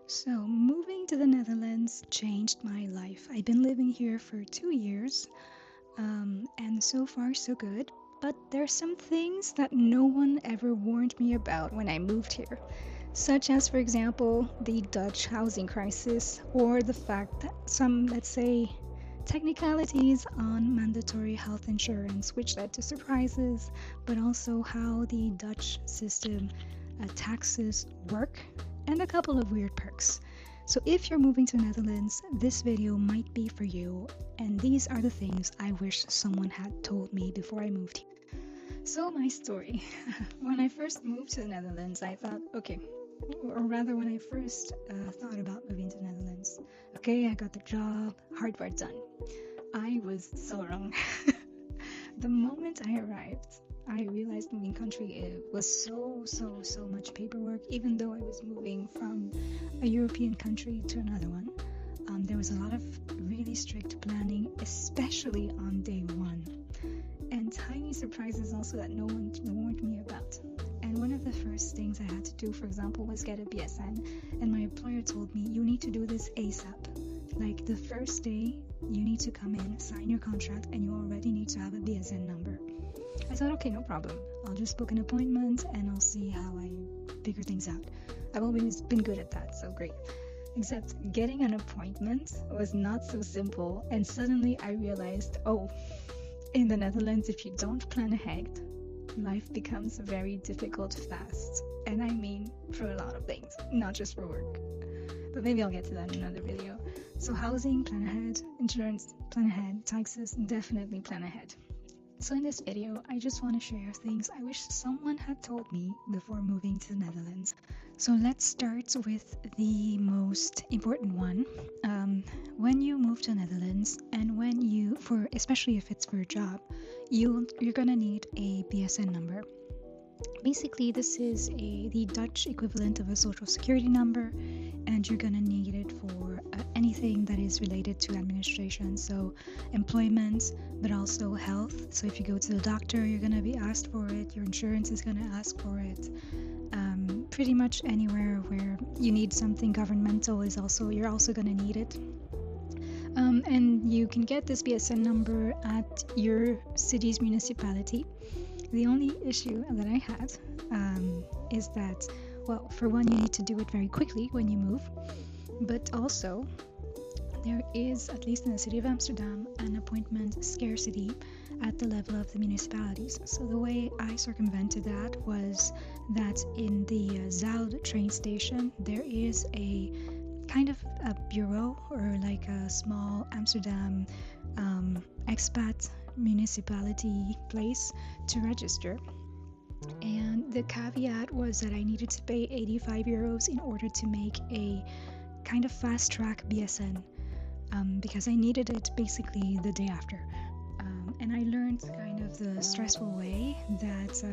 So, moving to the Netherlands changed my life. I've been living here for 2 years, and so far, so good. But there's some things that no one ever warned me about when I moved here, such as, for example, the Dutch housing crisis, or the fact that some, let's say, technicalities on mandatory health insurance, which led to surprises, but also how the Dutch system taxes work, and a couple of weird perks. So if you're moving to Netherlands, this video might be for you, and these are the things I wish someone had told me before I moved here. So my story. When I first moved to the Netherlands, I thought, okay, or rather when I first thought about moving to the Netherlands, okay, I got the job, hard part done. I was so wrong. The moment I arrived, I realized moving country it was so much paperwork. Even though I was moving from a European country to another one, there was a lot of really strict planning, especially on day one, and tiny surprises also that no one warned me about. And one of the first things I had to do, for example, was get a BSN, and my employer told me, you need to do this ASAP. Like the first day you need to come in, sign your contract, and you already need to have a BSN number. I thought, okay, no problem. I'll just book an appointment and I'll see how I figure things out. I've always been good at that, so great. Except getting an appointment was not so simple, and suddenly I realized, oh, in the Netherlands, if you don't plan ahead, life becomes very difficult fast. And I mean for a lot of things, not just for work. But maybe I'll get to that in another video. So housing, plan ahead. Insurance, plan ahead. Taxes, definitely plan ahead. So in this video, I just want to share things I wish someone had told me before moving to the Netherlands. So let's start with the most important one. When you move to the Netherlands, and when you, especially if it's for a job, you're gonna need a BSN number. Basically, this is the Dutch equivalent of a social security number, and you're gonna need it for anything that is related to administration, so employment, but also health. So if you go to the doctor, you're gonna be asked for it. Your insurance is gonna ask for it. Pretty much anywhere where you need something governmental you're also gonna need it. And you can get this BSN number at your city's municipality. The only issue that I had is that, well, for one, you need to do it very quickly when you move, but also there is, at least in the city of Amsterdam, an appointment scarcity at the level of the municipalities. So the way I circumvented that was that in the Zuid train station, there is a kind of a bureau, or like a small Amsterdam expat municipality place to register. And the caveat was that I needed to pay 85 euros in order to make a kind of fast track BSN, because I needed it basically the day after. And I learned kind of the stressful way that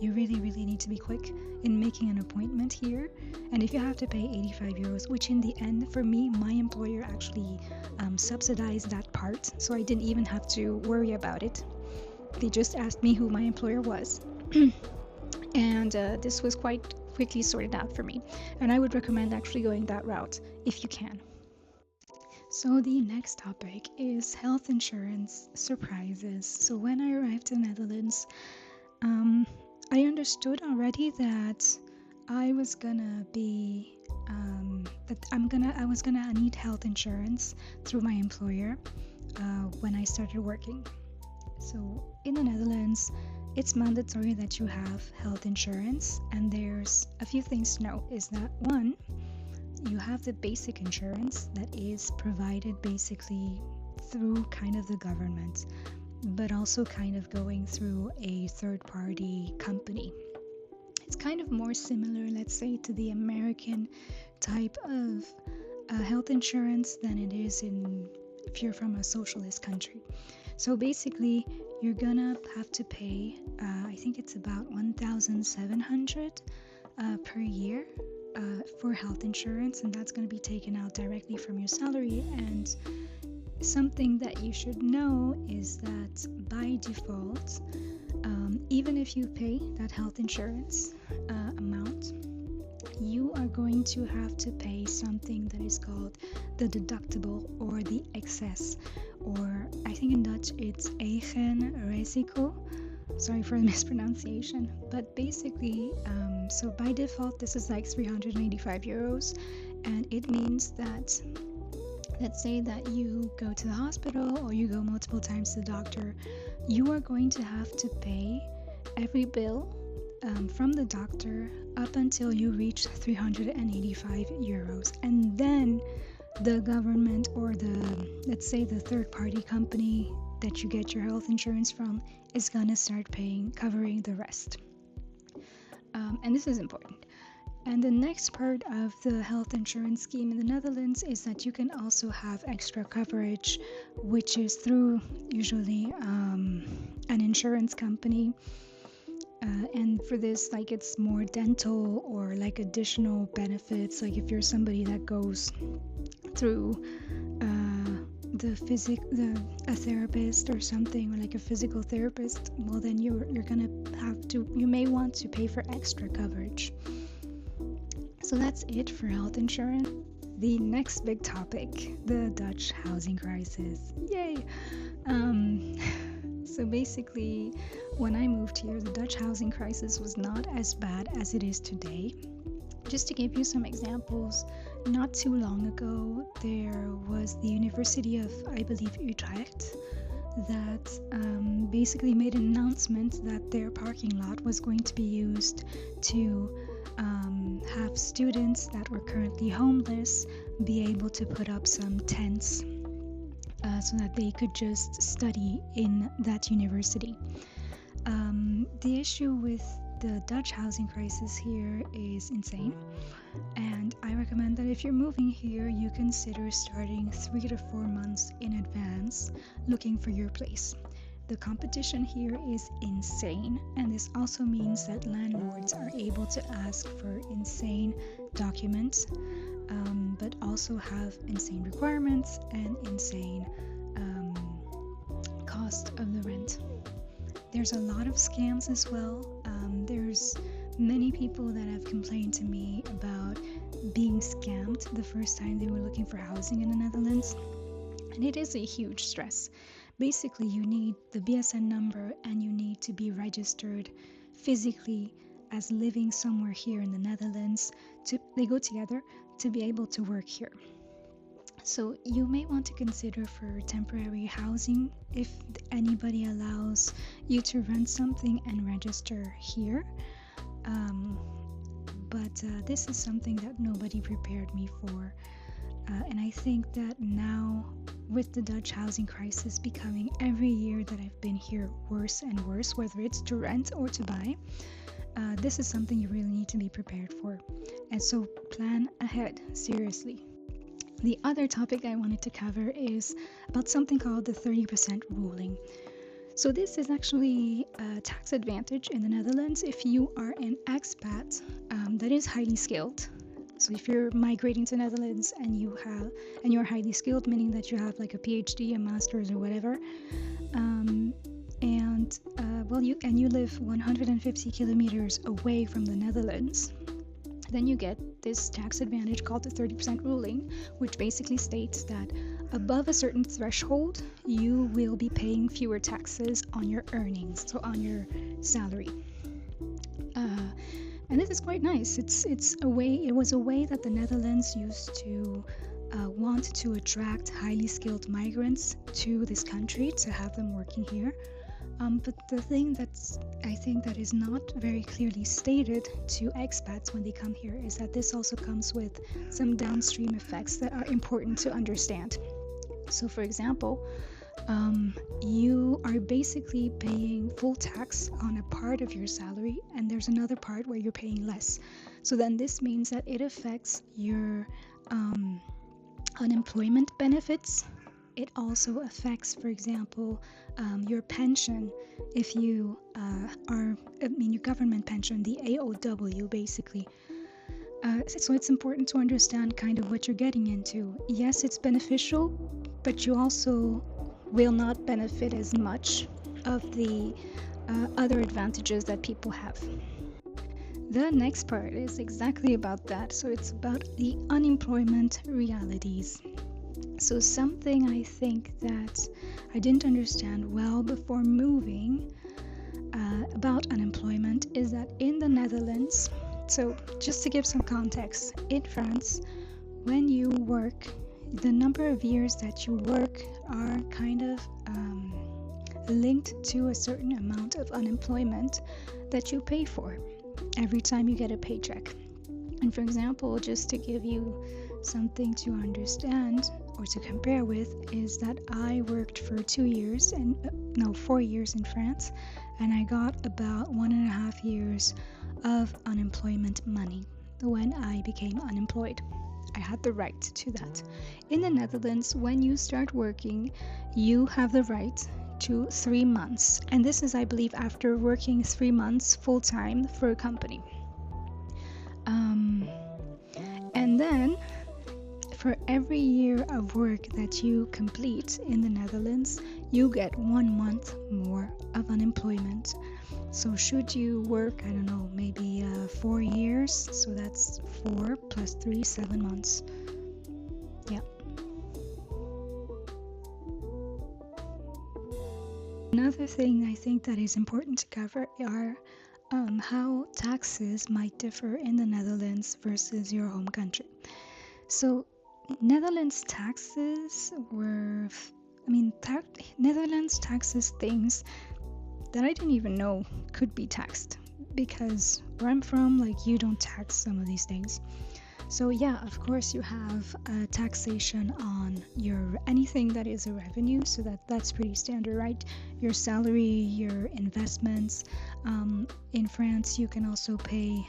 you really need to be quick in making an appointment here. And if you have to pay 85 euros, which in the end, for me, my employer actually subsidized that part, so I didn't even have to worry about it. They just asked me who my employer was. And this was quite quickly sorted out for me. And I would recommend actually going that route if you can. So the next topic is health insurance surprises. So when I arrived in the Netherlands, I understood already that I was gonna be I was gonna need health insurance through my employer when I started working. So in the Netherlands, it's mandatory that you have health insurance, and there's a few things to know. Is that one, you have the basic insurance that is provided basically through kind of the government, but also kind of going through a third-party company. It's kind of more similar, let's say, to the American type of health insurance than it is if you're from a socialist country. So basically, you're gonna have to pay, I think it's about 1,700 per year for health insurance, and that's going to be taken out directly from your salary. And something that you should know is that by default, even if you pay that health insurance amount, you are going to have to pay something that is called the deductible or the excess, or I think in Dutch it's eigen risico. Sorry for the mispronunciation, but basically, so by default, this is like 385 euros, and it means that, let's say that you go to the hospital or you go multiple times to the doctor, you are going to have to pay every bill from the doctor up until you reach 385 euros, and then the government or let's say the third party company that you get your health insurance from is gonna start covering the rest. And this is important. And the next part of the health insurance scheme in the Netherlands is that you can also have extra coverage, which is through usually an insurance company. And for this, like, it's more dental or like additional benefits. Like if you're somebody that goes through a therapist or something, or like a physical therapist, well then you may want to pay for extra coverage. So that's it for health insurance. The next big topic, the Dutch housing crisis. Yay! So basically, when I moved here, the Dutch housing crisis was not as bad as it is today. Just to give you some examples, not too long ago, there was the University of, I believe, Utrecht, that basically made an announcement that their parking lot was going to be used to have students that were currently homeless be able to put up some tents so that they could just study in that university. The issue with the Dutch housing crisis here is insane, and I recommend that if you're moving here, you consider starting 3 to 4 months in advance looking for your place. The competition here is insane, and this also means that landlords are able to ask for insane documents, but also have insane requirements and insane cost of the rent. There's a lot of scams as well. There's many people that have complained to me about being scammed the first time they were looking for housing in the Netherlands, and it is a huge stress. Basically, you need the BSN number and you need to be registered physically as living somewhere here in the Netherlands. They go together to be able to work here. So you may want to consider for temporary housing if anybody allows you to rent something and register here. But this is something that nobody prepared me for. And I think that now, with the Dutch housing crisis becoming every year that I've been here worse and worse, whether it's to rent or to buy, this is something you really need to be prepared for. And so plan ahead, seriously. The other topic I wanted to cover is about something called the 30% ruling. So this is actually a tax advantage in the Netherlands if you are an expat that is highly skilled. So if you're migrating to the Netherlands and you're highly skilled, meaning that you have like a PhD, a master's, or whatever, you live 150 kilometers away from the Netherlands, then you get this tax advantage called the 30% ruling, which basically states that above a certain threshold, you will be paying fewer taxes on your earnings, so on your salary. And this is quite nice. It was a way that the Netherlands used to want to attract highly skilled migrants to this country to have them working here. But the thing I think that is not very clearly stated to expats when they come here is that this also comes with some downstream effects that are important to understand. So for example, you are basically paying full tax on a part of your salary, and there's another part where you're paying less. So then this means that it affects your unemployment benefits. It also affects, for example, your pension if you your government pension, the AOW basically. So it's important to understand kind of what you're getting into. Yes, it's beneficial, but you also will not benefit as much of the other advantages that people have. The next part is exactly about that. So it's about the unemployment realities. So, something I think that I didn't understand well before moving about unemployment is that in the Netherlands, so just to give some context, in France, when you work, the number of years that you work are kind of linked to a certain amount of unemployment that you pay for every time you get a paycheck. And for example, just to give you something to understand or to compare with, is that I worked for 4 years in France, and I got about 1.5 years of unemployment money when I became unemployed. I had the right to that. In the Netherlands, when you start working, you have the right to 3 months. And this is, I believe, after working 3 months full time for a company. And then, for every year of work that you complete in the Netherlands, you get 1 month more of unemployment. So should you work, I don't know, maybe 4 years, so that's 4 plus 3, 7 months. Yeah. Another thing I think that is important to cover are how taxes might differ in the Netherlands versus your home country. So Netherlands taxes were, Netherlands taxes things that I didn't even know could be taxed, because where I'm from, like, you don't tax some of these things. So yeah, of course you have taxation on anything that is a revenue, so that's pretty standard, right? Your salary, your investments. In France, you can also pay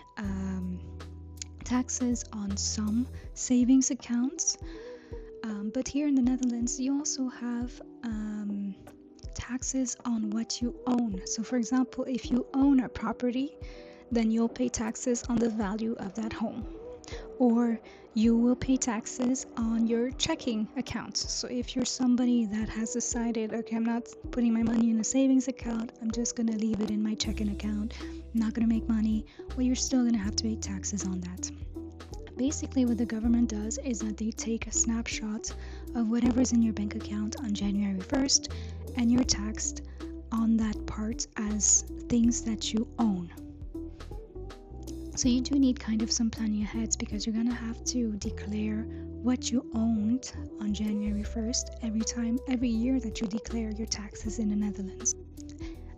taxes on some savings accounts. But here in the Netherlands, you also have taxes on what you own. So for example, if you own a property, then you'll pay taxes on the value of that home. Or you will pay taxes on your checking accounts. So if you're somebody that has decided, okay, I'm not putting my money in a savings account, I'm just going to leave it in my checking account, I'm not going to make money, well, you're still going to have to pay taxes on that. Basically, what the government does is that they take a snapshot of whatever's in your bank account on January 1st, and you're taxed on that part as things that you own. So you do need kind of some planning ahead, because you're gonna have to declare what you owned on January 1st every year that you declare your taxes in the Netherlands.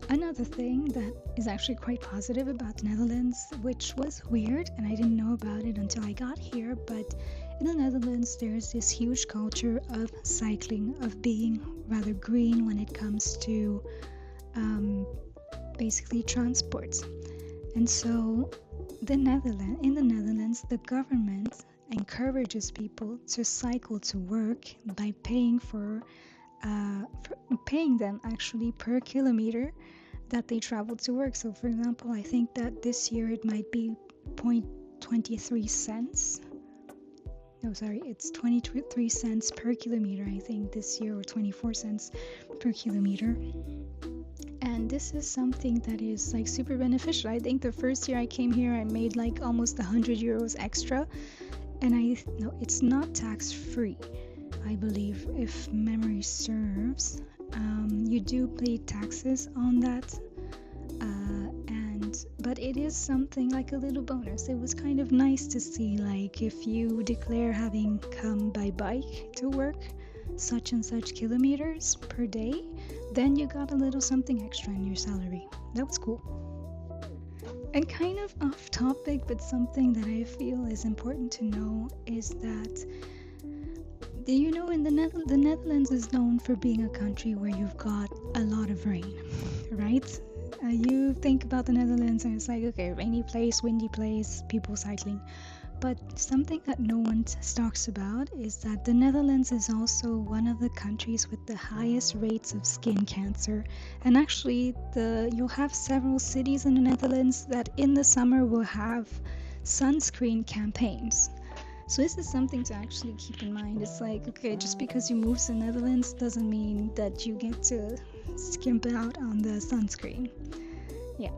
Another thing that is actually quite positive about the Netherlands, which was weird and I didn't know about it until I got here, but in the Netherlands there's this huge culture of cycling, of being rather green when it comes to basically transport. And so in the Netherlands, the government encourages people to cycle to work by paying them actually per kilometer that they travel to work. So for example, I think that this year it might be 0.23 cents. No, sorry, it's 23 cents per kilometer, I think, this year, or 24 cents per kilometer. And this is something that is like super beneficial. I think the first year I came here, I made like almost 100 euros extra. And it's not tax free, I believe, if memory serves. You do pay taxes on that, but it is something like a little bonus. It was kind of nice to see, like, if you declare having come by bike to work such and such kilometers per day, then you got a little something extra in your salary. That was cool. And kind of off topic, but something that I feel is important to know is that, you know, in the Netherlands is known for being a country where you've got a lot of rain, right? You think about the Netherlands and it's like, okay, rainy place, windy place, people cycling. But something that no one talks about is that the Netherlands is also one of the countries with the highest rates of skin cancer. And actually, you'll have several cities in the Netherlands that in the summer will have sunscreen campaigns. So this is something to actually keep in mind. It's like, okay, just because you move to the Netherlands doesn't mean that you get to skimp out on the sunscreen. Yeah.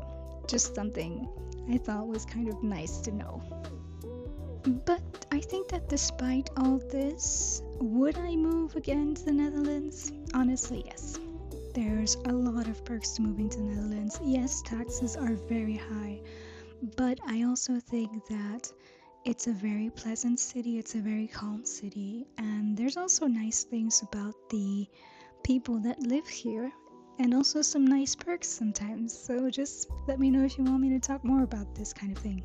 just something I thought was kind of nice to know. But I think that despite all this, would I move again to the Netherlands? Honestly, yes. There's a lot of perks to moving to the Netherlands. Yes, taxes are very high, but I also think that it's a very pleasant city, it's a very calm city, and there's also nice things about the people that live here, and also some nice perks sometimes. So just let me know if you want me to talk more about this kind of thing.